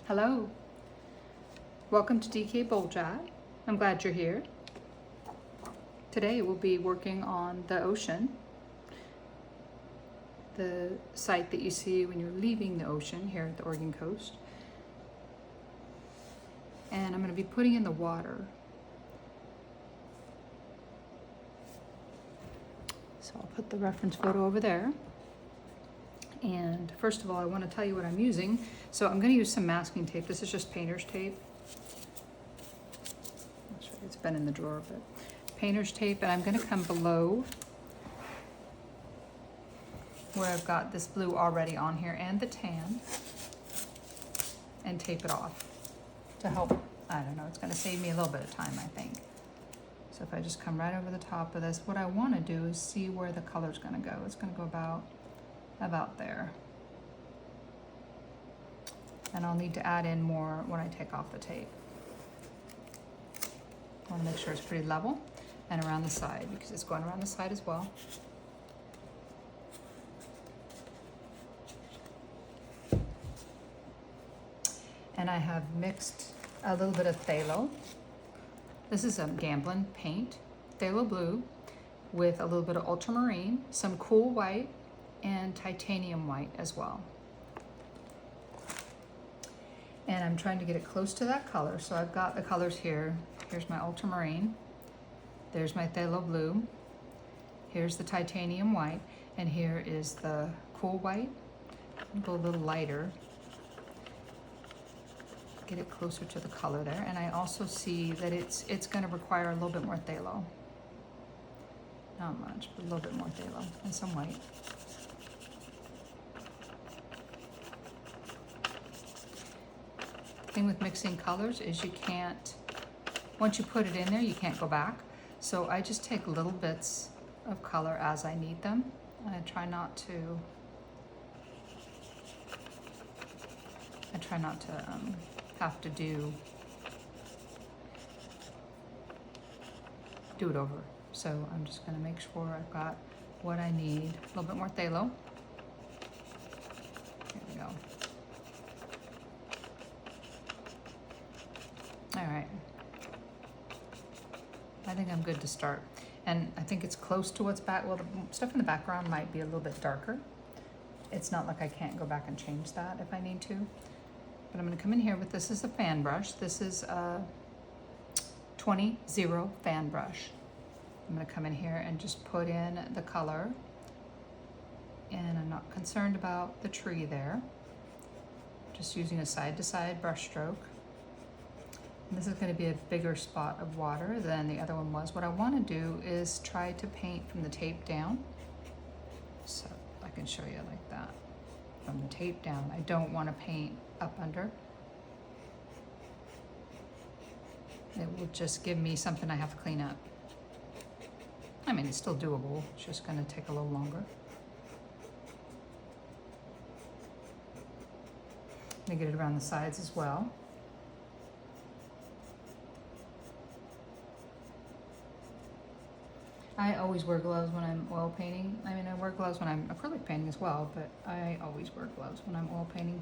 Hello, welcome to DK Bowl Chat. I'm glad you're here. Today we'll be working on the ocean, the site that you see when you're leaving the ocean here at the Oregon coast. And I'm going to be putting in the water. So I'll put the reference photo over there. And first of all, I want to tell you what I'm using. So I'm going to use some masking tape. This is just painter's tape. It's been in the drawer, but painter's tape. And I'm going to come below where I've got this blue already on here and the tan and tape it off to help. I don't know, it's going to save me a little bit of time, I think. So if I just come right over the top of this, what I want to do is see where the color's going to go. It's going to go about there. And I'll need to add in more when I take off the tape. I want to make sure it's pretty level and around the side because it's going around the side as well. And I have mixed a little bit of phthalo. This is a Gamblin paint, phthalo blue with a little bit of ultramarine, some cool white, and titanium white as well. And I'm trying to get it close to that color. So I've got the colors here. Here's my ultramarine. There's my phthalo blue. Here's the titanium white. And here is the cool white. I'll go a little lighter. Get it closer to the color there. And I also see that it's going to require a little bit more phthalo. Not much, but a little bit more phthalo and some white. The thing with mixing colors is you can't, once you put it in there, you can't go back. So I just take little bits of color as I need them. I try not to have to do it over. So I'm just going to make sure I've got what I need. A little bit more phthalo. There we go. All right. I think I'm good to start. And I think it's close to what's back. Well, the stuff in the background might be a little bit darker. It's not like I can't go back and change that if I need to. But I'm going to come in here with, this is a fan brush. This is a 20-0 fan brush. I'm going to come in here and just put in the color. And I'm not concerned about the tree there. Just using a side-to-side brush stroke. And this is going to be a bigger spot of water than the other one was. What I want to do is try to paint from the tape down. So I can show you like that. From the tape down. I don't want to paint up under. It will just give me something I have to clean up. I mean, it's still doable. It's just going to take a little longer. I'm going to get it around the sides as well. I always wear gloves when I'm oil painting. I mean, I wear gloves when I'm acrylic painting as well, but I always wear gloves when I'm oil painting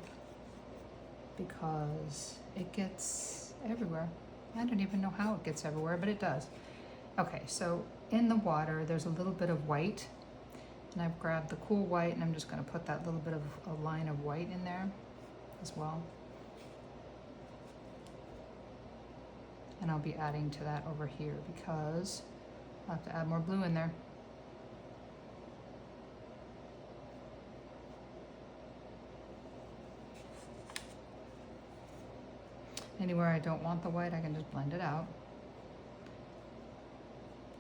because it gets everywhere. I don't even know how it gets everywhere, but it does. Okay, so in the water, there's a little bit of white, and I've grabbed the cool white, and I'm just going to put that little bit of a line of white in there as well. And I'll be adding to that over here because I'll have to add more blue in there. Anywhere I don't want the white, I can just blend it out.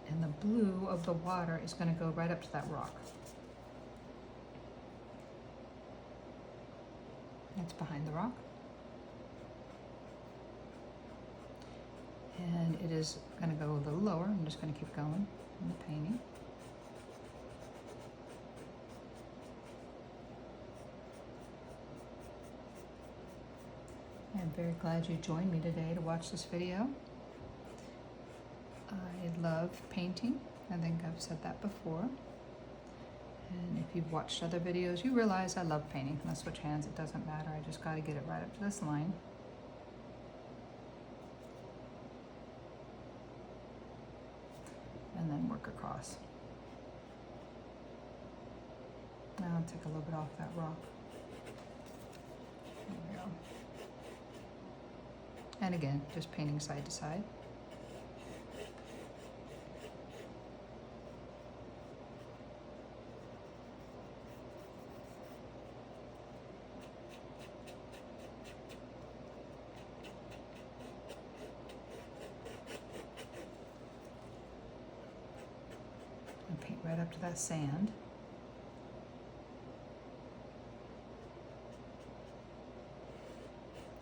And the blue of the water is going to go right up to that rock. It's behind the rock. And it is going to go a little lower. I'm just going to keep going in the painting. I'm very glad you joined me today to watch this video. I love painting. I think I've said that before. And if you've watched other videos, you realize I love painting. When I switch hands, it doesn't matter. I just got to get it right up to this line. and then work across. Now I'll take a little bit off that rock. There we go. And again, just painting side to side. And paint right up to that sand.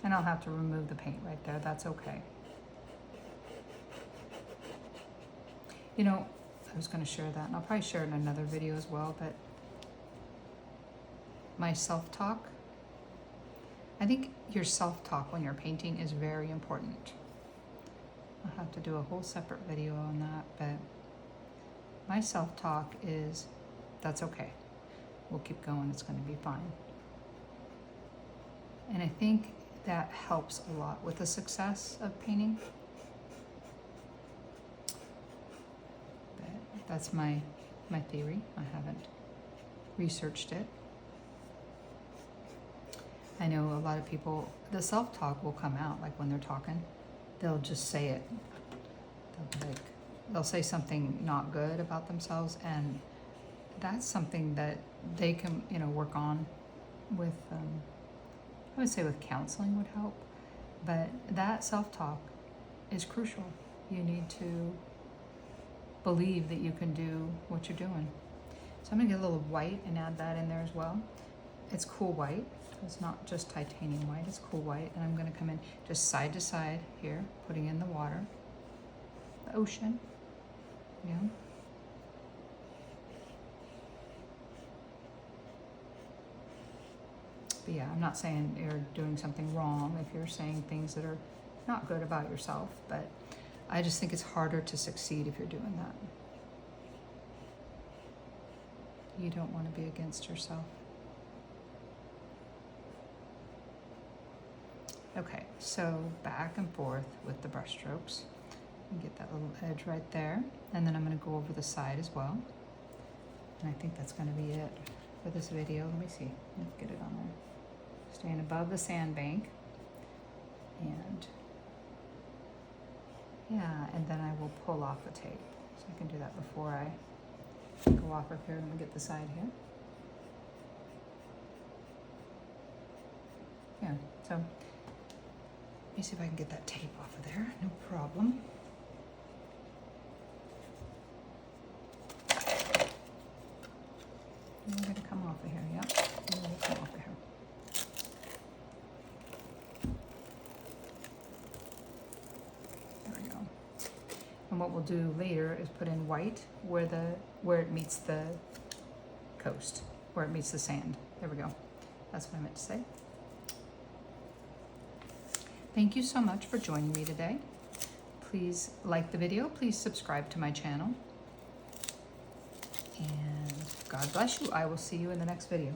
And I'll have to remove the paint right there, that's okay. You know, I was gonna share that, and I'll probably share it in another video as well, but my self-talk, I think your self-talk when you're painting is very important. I'll have to do a whole separate video on that, but my self-talk is, that's okay. We'll keep going, it's gonna be fine. And I think that helps a lot with the success of painting. But that's my theory. I haven't researched it. I know a lot of people, the self-talk will come out, like when they're talking, they'll just say it. They'll say something not good about themselves, and that's something that they can, you know, work on with, I would say with counseling would help, but that self-talk is crucial. You need to believe that you can do what you're doing. So I'm gonna get a little white and add that in there as well. It's cool white. It's not just titanium white, it's cool white. And I'm gonna come in just side to side here, putting in the water, the ocean, yeah. But yeah, I'm not saying you're doing something wrong if you're saying things that are not good about yourself, but I just think it's harder to succeed if you're doing that. You don't want to be against yourself. Okay, so back and forth with the brush strokes. Get that little edge right there. And then I'm going to go over the side as well. And I think that's going to be it for this video. Let me see. Let's get it on there. Staying above the sandbank. And yeah, and then I will pull off the tape. So I can do that before I go off of here. Let me get the side here. Yeah, so let me see if I can get that tape off of there. No problem. I'm going to come off of here, yep. I'm going to come off of here. There we go. And what we'll do later is put in white where it meets the coast, where it meets the sand. There we go. That's what I meant to say. Thank you so much for joining me today. Please like the video. Please subscribe to my channel. And God bless you. I will see you in the next video.